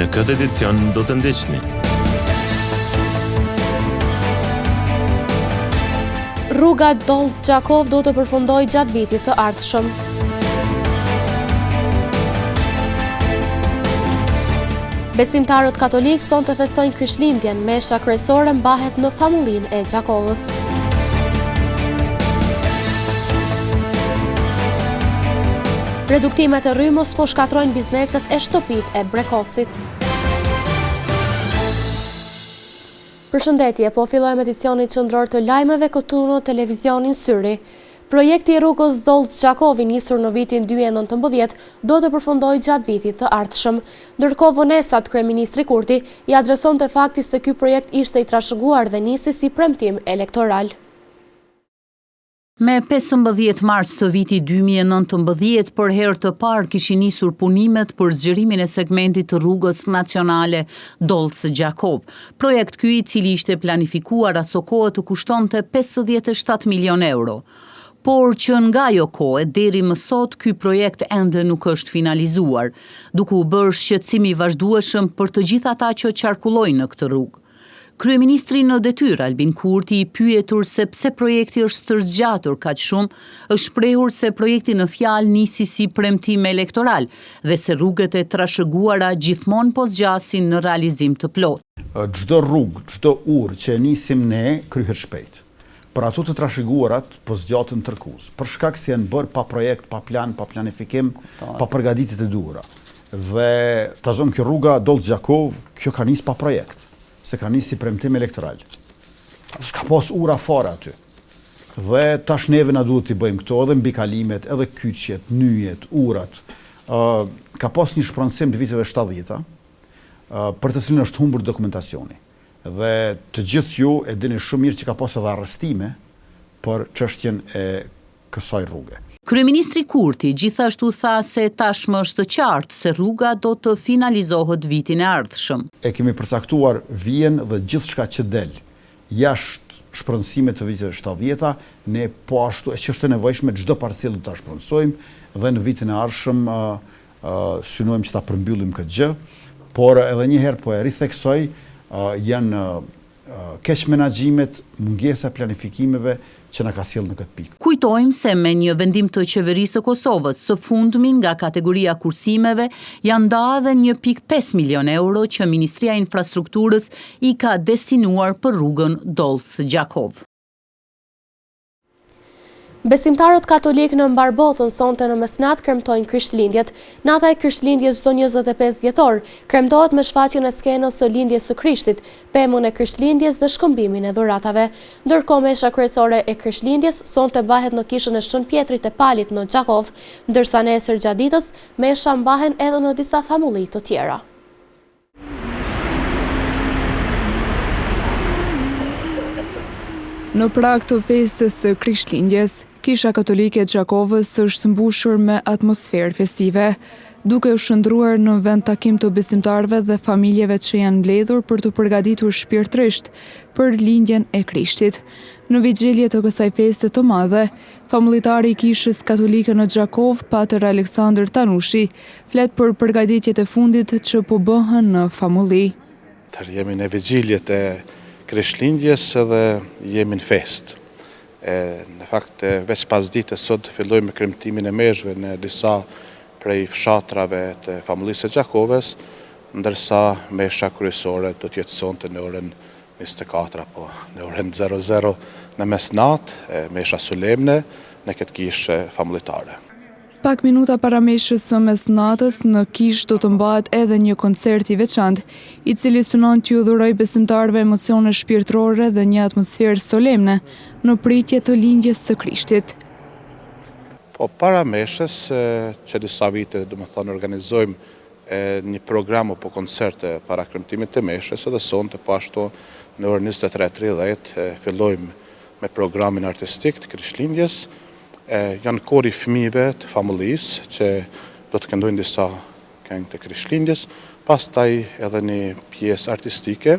Në këtë edicion do të ndiqni Rruga Dolc-Gjakov do të përfundojë gjatë vitit të ardhshëm. Besimtarët katolik sonte festojnë Krishtlindjen, mesha kryesore mbahet në famullinë e Gjakovës. Reduktimet e rrymës po shkatrojnë bizneset e shtëpitë e Brekocit. Përshëndetje, po fillojmë edicionin qendror të lajmeve këtu në televizionin Syri. Projekti i rrugës Dolc-Gjakovi nisur në vitin 2019 do të përfundojë gjatë vitit të ardhshëm. Ndërkohë vonesat kryeministri Kurti i adresonte fakti se ky projekt ishte i trashëguar dhe nisi si premtim elektoral. Me 15 mars të vitit 2019, për herë të parë kishin nisur punimet për zgjerimin e segmentit të rrugës nacionale Dolc-Gjakov. Projekt ky, i cili ishte planifikuar aso kohë të kushtonte 57 milion euro. Por që nga ajo kohë deri më sot ky projekt ende nuk është finalizuar, duke u bërë shqetësim i vazhdueshëm për të gjithë ata që qarkullojnë në këtë rrugë. Kryeministri në detyrë Albin Kurti, i pyetur se pse projekti është stërgjatur kaq shumë, është shprehur se projekti në fjalë nisi si premtim elektoral dhe se rrugët e trashëguara gjithmonë po zgjasin në realizim të plotë. Çdo rrugë, çdo urë që nisim ne kryhet shpejt. Për ato të trashëguarat po zgjatën tërkus, për shkak se janë bërë pa projekt, pa plan, pa planifikim, pa përgatitje të duhura. Dhe tazon kjo rruga Dolc-Gjakov, kjo ka nis pa projekt, se ka nis si premtim elektoral. S'ka pas ura fare aty. Dhe tash neve na duhet t'i bëjmë këto, edhe mbikalimet, edhe kyçjet, nyjet, urat. Ka pas një shpronësim të viteve 70-ta, për të cilën është humbur dokumentacioni. Dhe të gjithë ju e dini shumë mirë që ka pas edhe arrestime për çështjen e kësaj rruge. Kryeministri Kurti gjithashtu tha se tashmë është qartë se rruga do të finalizohet vitin e ardhshëm. E kemi përcaktuar vijën dhe gjithçka që del jashtë shpronësimit të viteve 70-ta, ne po ashtu e që është e nevojshme çdo parcelë ta shpronësojmë dhe në vitin e ardhshëm synojmë që ta përmbyllim këtë gjë, por edhe një herë po e ritheksoj, janë keq menaxhimet, mungesa e planifikimeve që na ka sjellë në këtë pikë. Kujtojmë se me një vendim të qeverisë së Kosovës, së fundmi nga kategoria kursimeve janë ndarë edhe 1.5 milion euro që Ministria e Infrastrukturës i ka destinuar për rrugën Dolc-Gjakov. Besimtarët katolik në mbar botën sonte në mesnat kremtojnë Krishtlindjet. Nata e Krishtlindjes çdo 25 dhjetor kremtohet me shfaqjen e skenës së lindjes së Krishtit, pemën e Krishtlindjes dhe shkëmbimin e dhuratave. Ndërkohë mesha kryesore e Krishtlindjes sonte mbahet në kishën e Shën Pjetrit të Palit në Gjakov, ndërsa nesër gjatë ditës mesha mbahen edhe në disa famulli të tjera. Në prag të festës së Krishtlindjes, Kisha Katolike e Gjakovës është mbushur me atmosferë festive, duke u shndruar në vend takim të besimtarëve dhe familjeve që janë mbledhur për të përgatitur shpirtërisht për lindjen e Krishtit. Në vigjelje të kësaj feste të madhe, famulitari i Kishës Katolike në Gjakov, Pater Aleksandr Tanushi, flet për përgatitjet e fundit që po bëhen në famulli. Jemi në vigjeljet e Krishtlindjes dhe jemi në fest. Në fakt, veç pas ditës sot fillojmë me kremtimin e meshëve në disa prej fshatrave të famullisë së Gjakovës, ndërsa mesha kryesore do të jetë sonte në orën 24 apo në orën 00 në mesnat, mesha solemne në këtë kishë famulitare. Pak minuta para meshës së mesnatës, në kishë do të mbahet edhe një koncert i veçantë, i cili synon t'ju dhuroj besimtarëve emocione shpirtërore dhe një atmosferë solemne në pritje të lindjes së Krishtit. Po para meshës, që disa vite organizojmë një program apo koncerte para kremtimit të meshës, edhe sonte po ashtu në orën 23:30 fillojmë me programin artistik të Krishtlindjes. Janë kori fëmijëve të famullisë që do të këndojnë disa këngë të Krishtlindjes, pastaj edhe një pjesë artistike,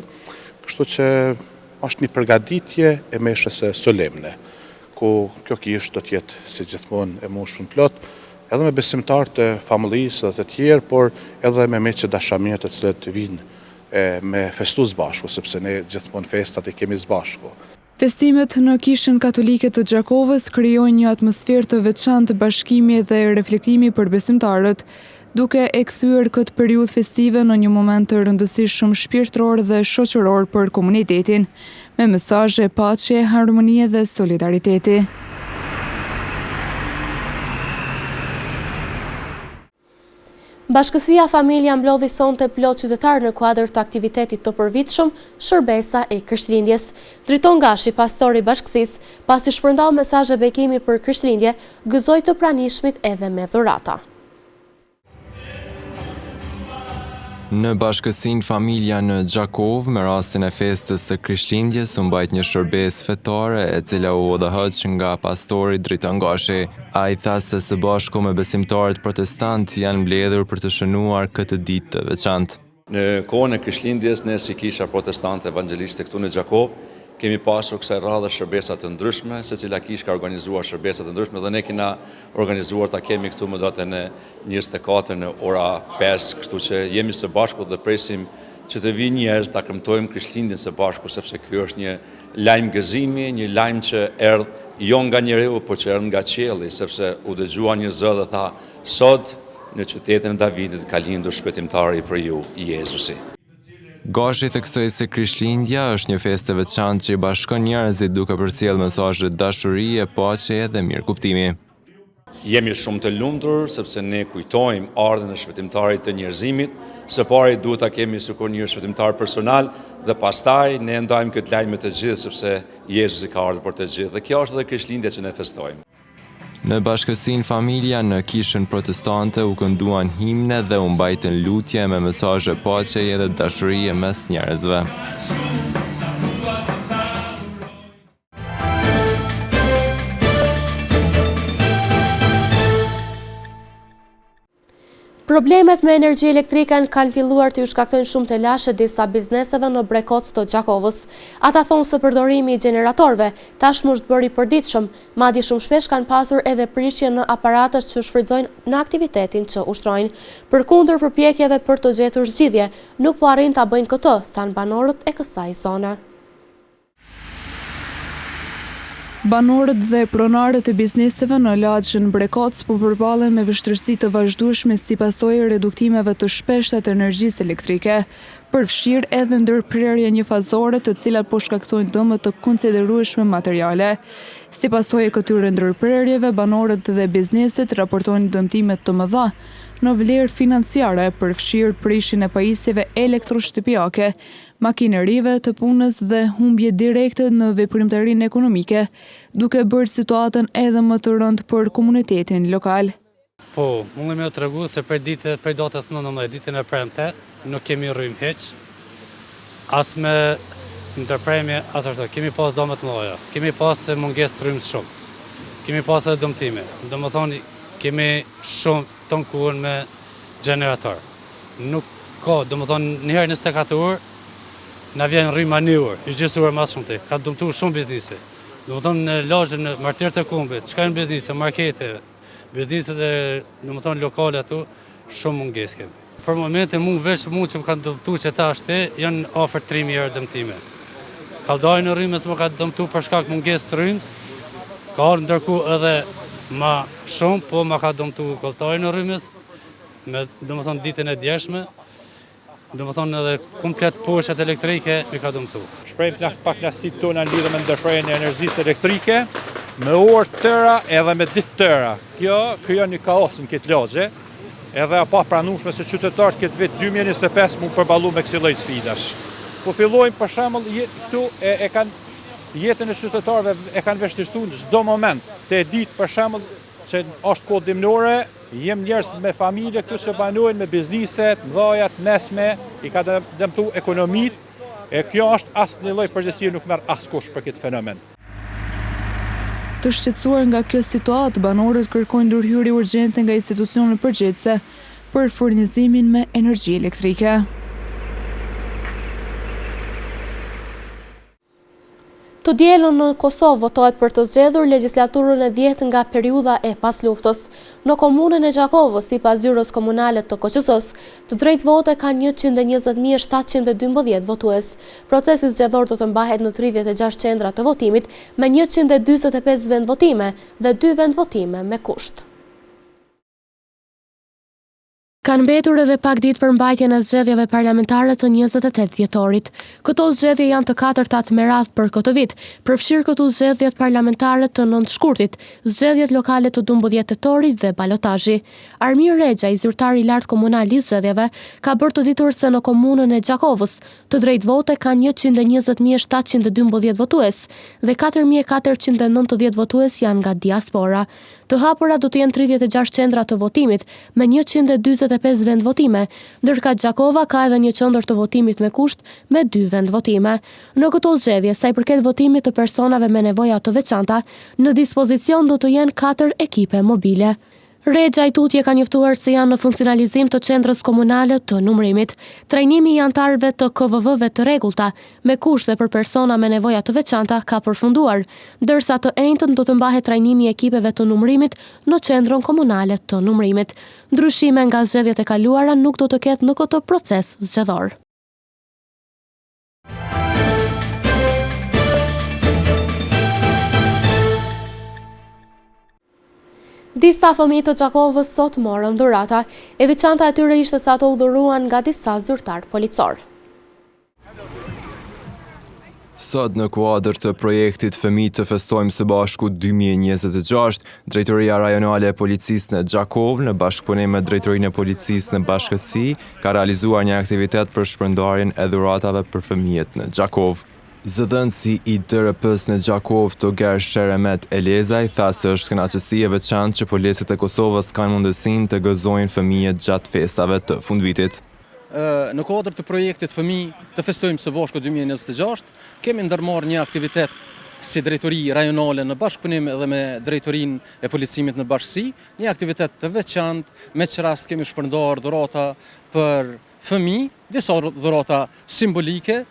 kështu që është një përgatitje e meshës solemne, ku kjo kishë do të jetë si gjithmonë e mbushur plot edhe me besimtarë të familjesë dhe të tjerë, por edhe me që dashamirë të cilët të vinë me festu zbashku, sepse ne gjithmonë festat i kemi zbashku. Festimet në Kishën Katolike të Gjakovës krijojnë një atmosferë të veçantë bashkimi dhe reflektimi për besimtarët, duke e kthyer këtë periudhë festive në një moment të rëndësishëm shpirtëror dhe shoqëror për komunitetin, me mesazhe paqe, harmonie dhe solidariteti. Bashkësia Familja mblodhi sonte plot qytetar në kuadër të aktivitetit të përvitshëm Shërbesa e Krishtlindjes. Driton Gashi, pastori i bashkësisë, pasi shpërndau mesazhe bekimi për Krishtlindje, gëzoi të pranishmit edhe me dhurata. Në bashkësinë Familja në Gjakov, me rastin e festës së Krishtlindjes, u mbajt një shërbesë fetare e cila u udhëhoq nga pastori Driton Gashi. Ai tha se së bashku me besimtarët protestantë janë mbledhur për të shënuar këtë ditë të veçantë. Në kohën e Krishtlindjes, ne si kisha protestante evangeliste këtu në Gjakov, kemi pasur kësaj radhe shërbesa të ndryshme, secila kishë ka organizuar shërbesa të ndryshme dhe ne kena organizuar ta kemi këtu më datën e 24 në ora 5, kështu që jemi së bashku dhe presim që të vi njerëz ta kremtojmë Krishtlindjen së bashku, sepse ky është një lajm gëzimi, një lajm që erdh jo nga njeriu, por që erdh nga qielli, sepse u dëgjua një zë dhe tha: "Sot në qytetin e Davidit ka lindur shpëtimtari për ju, Jezusi." Gashi theksoi se Krishtlindja është një festë e veçantë që i bashkon njerëzit duke përcjellë mesazhe dashurie, paqe dhe mirëkuptimi. Jemi shumë të lumtur sepse ne kujtojmë ardhen e shpëtimtarit të njerëzimit. Së pari duhet ta kemi sikur një shpëtimtar personal dhe pastaj ne ndajmë këtë lajm me të gjithë sepse Jezusi ka ardhur për të gjithë. Dhe kjo është edhe Krishtlindja që ne festojmë. Në bashkësinë Familja në Kishën Protestante u kënduan himne dhe u mbajtën lutje me mesazhe paqeje dhe dashurie mes njerëzve. Problemet me energji elektrike kanë filluar të shkaktojnë shumë të lashe disa bizneseve në Brekoc të Gjakovës. Ata thonë se përdorimi i gjeneratorëve tashmë është bërë i përditshëm, madje shumë shpesh kanë pasur edhe prishje në aparatës që shfrytëzojnë në aktivitetin që ushtrojnë. Përkundër përpjekjeve për të gjetur zgjidhje, nuk po arrin ta bëjnë këtë, thanë banorët e kësaj zone. Banorët dhe pronarët e bizneseve në lagjën Brekoc po përballen me vështirësi të vazhdueshme si pasojë reduktimeve të shpeshta të energjisë elektrike, përfshirë edhe ndërprerje njëfazore të cilat po shkaktojnë dëme të konsiderueshme materiale. Si pasojë e këtyre ndërprerjeve, banorët dhe bizneset raportojnë dëmtime të mëdha në vlerë financiare, përfshirë prishjen e pajisjeve elektroshtëpiake, makinerive të punës dhe humbje direkte në veprimtarinë ekonomike, duke bërë situatën edhe më të rëndë për komunitetin lokal. Po, mundem me të regu se për datës 19, ditën e premte, nuk kemi rrymë heq, as me ndërpremje, as ashtu, kemi pas dëmet mëdha, kemi pas mungesë të rrymë shumë, kemi pas edhe dëmtime, do më thoni, kemi shumë të nkuën me generator. Nuk ka, do më thonë, njëherë 24 orë, na vjen rryma një orë, i gjësuar mas shumë të, ka dëmtu shumë biznise. Do më thonë, në lagën, në martirë të kumbit, shkajnë biznise, markete, bizniset e, do më thonë, lokale atu, shumë mungesë kemi. Për momente, veç mund që më kanë dëmtu që ta ashte, janë ofër 3.000 euro dëmtime. Kaldari në rrymës më ka dëmtu për shkak mungesë të rrymës, ka orë ndërku edhe ma shumë, po ma ka dëmtu kaldari në rrymës, me, do më thonë, ditën e djeshme, do më thonë edhe komplet poshet elektrike mi ka dëmtu. Shprejmë pak klasit tona në lidhë me ndërprerjen e energjisë elektrike, me orë tëra edhe me ditë tëra. Kjo krijon një kaos në këtë lagje, edhe pa pranueshme se qytetarët këtë vit 2025 mund përballu me kësaj lloj sfidash. Po fillojmë për shembull këtu e kanë jetën e qytetarëve e kanë vështirësuar në çdo moment. Te ditë për shembull që është kohë dimnore, jem njerëz me familje këtu që banojnë me bizniset, mëdha, mesme, i ka dëmtu ekonomitë, e kjo është asnjë lloj përgjegjësie nuk merr askush për këtë fenomen. Të shqetësuar nga kjo situatë, banorët kërkojnë ndërhyrje urgjente nga institucionet përgjegjëse për furnizimin me energji elektrike. Të dielën në Kosovë votohet për të zgjedhur legjislaturën e 10 nga periudha e pasluftës. Në komunën e Gjakovës, sipas zyrës komunale të KQS-s, të drejtë vote kanë 120.712 votues. Procesi zgjedhor do të mbahet në 36 qendra të votimit me 145 vendvotime dhe 2 vendvotime me kusht. Kanë mbetur edhe pak ditë për mbajtjen e zgjedhjeve parlamentare të 28 dhjetorit. Këto zgjedhje janë të katërtat me radhë për këtë vit, përfshirë këtu zgjedhjet parlamentare të 9 shkurtit, zgjedhjet lokale të 12 tetorit dhe balotazhi. Armir Rexha, i zyrtari i lartë komunal i zgjedhjeve, ka bërë të ditur se në komunën e Gjakovës të drejtë vote kanë 120.712 votues dhe 4.490 votues janë nga diaspora. Të hapura do të jenë 36 qendra të votimit me 145 vendvotime, ndërka Gjakova ka edhe një qendër të votimit me kusht me 2 vendvotime. Në këto zgjedhje, sa i përket votimit të personave me nevoja të veçanta, në dispozicion do të jenë 4 ekipe mobile. Rexha i tutje ka njoftuar se janë në funksionalizim të qendrës komunale të numërimit. Trajnimi i antarëve të KVV-ve të rregullta me kushte për persona me nevoja të veçanta ka përfunduar, ndërsa të njëjtën do të mbahet trajnimi i ekipeve të numërimit në qendrën komunale të numërimit. Ndryshime nga zgjedhjet e kaluara nuk do të ketë në këtë proces zgjedhor. Disa fëmijë të Gjakovës sot morën dhurata, e veçanta e tyre ishte sa ato udhëruan nga disa zyrtar policor. Sot në kuadër të projektit Fëmijë të festojmë së bashku 2026, Drejtoria Rajonale e Policisë në Gjakovë në bashkëpunim me Drejtorinë e Policisë në Bashkësi ka realizuar një aktivitet për shpërndarjen e dhuratave për fëmijët në Gjakovë. Zëdhënësi i DRP-s në Gjakovë Toger Sheremet Elezaj tha se është kënaqësi e veçantë që policët e Kosovës kanë mundësinë të gëzojnë fëmijët gjatë festave të fundvitit. Në kuadër të projektit Fëmijë të festojmë së bashku 2026, kemi ndërmarrë një aktivitet si drejtori rajonale në bashkëpunim edhe me drejtorinë e policimit në bashkësi, një aktivitet të veçantë, me që rast kemi shpërndar dhurata për fëmijë, disa dhurata simbolike,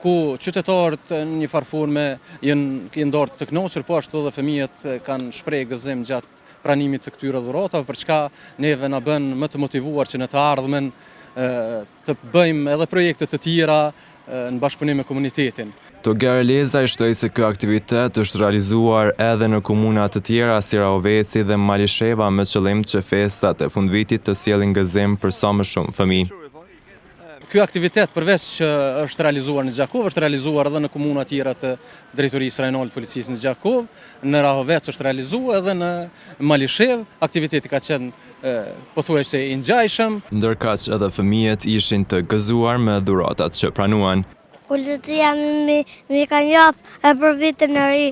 ku qytetarët në një farë forme janë ndarë të kënaqur, po ashtu edhe fëmijët kanë shprehë gëzim gjatë pranimit të këtyre dhuratave, për çka neve na bën më të motivuar që në të ardhmen të bëjmë edhe projekte të tjera në bashkëpunim me komunitetin. Toger Elezaj shtoi se ky aktivitet është realizuar edhe në komuna të tjera si Rahoveci dhe Malisheva me qëllim që festat e fundvitit të sjellin gëzim për sa më shumë fëmijë. Ky aktivitet përveç që është realizuar në Gjakovë, është realizuar edhe në komuna tjera të Drejtorisë Rajonale të Policisë në Gjakovë, në Rahovec është realizuar edhe në Malishev. Aktiviteti ka qenë pothuajse i ngjajshëm. Ndërkaq edhe fëmijët ishin të gëzuar me dhuratat që pranuan. Policia mi ka njop e për vitin e ri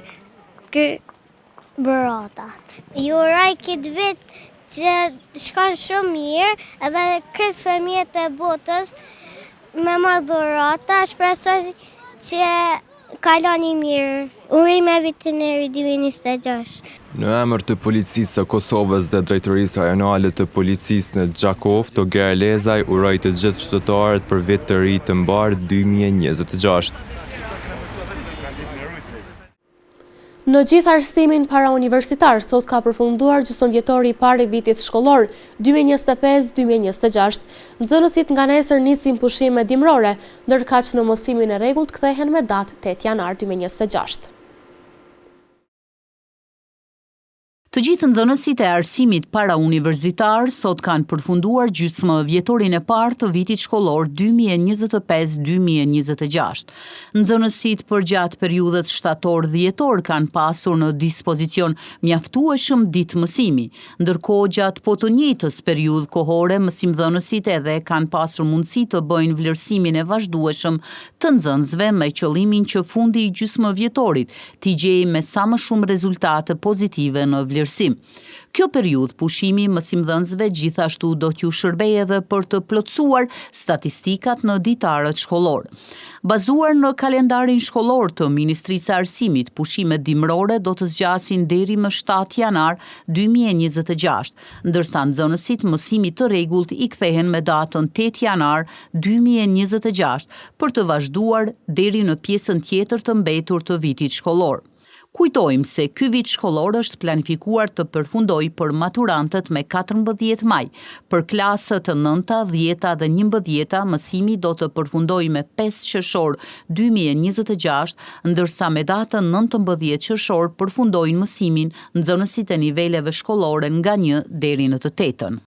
dhuratat. Ju uroj këtë vit që shkon shumë mirë edhe këtë fëmijët e botës me më dhurata, shpresoj që kaloni mirë. Urime vitin e ri 2026. Në emër të Policisë së Kosovës dhe Drejtorisë Rajonale të Policisë në Gjakovë, Toger Elezaj uroi të gjithë qytetarët për vit të ri të mbar 2026. Në gjithë arsimin parauniversitar, sot ka përfunduar gjysmëvjetori i parë i vitit shkollor 2025-2026. Nxënësit nga nesër nisin pushime dimrore, ndërkaq në mësimin e rregullt kthehen me datë 8 janar 2026. Të gjithë nxënësit e arsimit parauniversitar sot kanë përfunduar gjysmëvjetorin e parë të vitit shkollor 2025-2026. Nxënësit përgjatë periudhës shtator-dhjetor kanë pasur në dispozicion mjaftueshëm ditë mësimi, ndërkohë gjatë po të njëjtës periudhë kohore mësimdhënësit edhe kanë pasur mundësi të bëjnë vlerësimin e vazhdueshëm të nxënësve me qëllimin që fundi i gjysmëvjetorit t'i gjejë me sa më shumë rezultate pozitive në vlerësimin vlerësim. Kjo periudhë pushimi mësimdhënësve gjithashtu do t'ju shërbej edhe për të plotësuar statistikat në ditarët shkollor. Bazuar në kalendarin shkollor të Ministrisë së Arsimit, pushimet dimrore do të zgjasin deri më 7 janar 2026, ndërsa nxënësit mësimit të rregullt i kthehen me datën 8 janar 2026 për të vazhduar deri në pjesën tjetër të mbetur të vitit shkollor. Kujtojmë se ky vit shkollor është planifikuar të përfundojë për maturantët me 14 maj. Për klasët 9, 10 dhe 11 mësimi do të përfundojë me 5 qershor 2026, ndërsa me datën 19 qershor përfundojnë mësimin nxënësit e niveleve shkollore nga 1 deri në të 8-ën.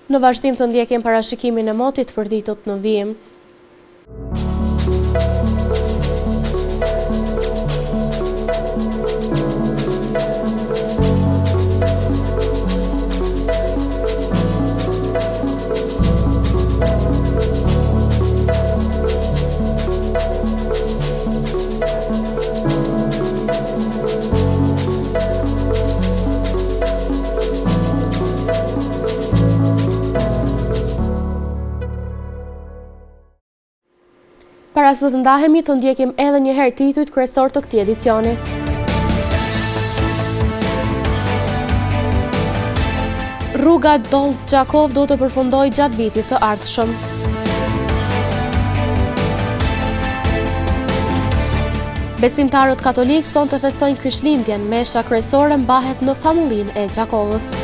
Në vazhdim të ndjekim parashikimin e motit për ditët në vijim. Para se të ndahemi të ndjekim edhe një herë titujt kryesor të këtij edicioni. Rruga Dolc-Gjakov do të përfundojë gjatë vitit të ardhshëm. Besimtarët katolik sonte festojnë Krishtlindjen, mesha kryesore mbahet në famullinë e Gjakovës.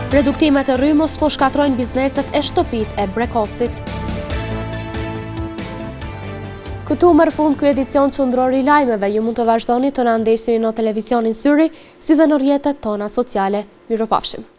Reduktimet e rrymës po shkatrojnë bizneset e shtëpit e Brekocit. Këtu merr fund ky edicion qendror i lajmeve. Ju mund të vazhdoni të na ndjeni në televizorin Syri, si dhe në rrjetet tona sociale. Mirupafshim.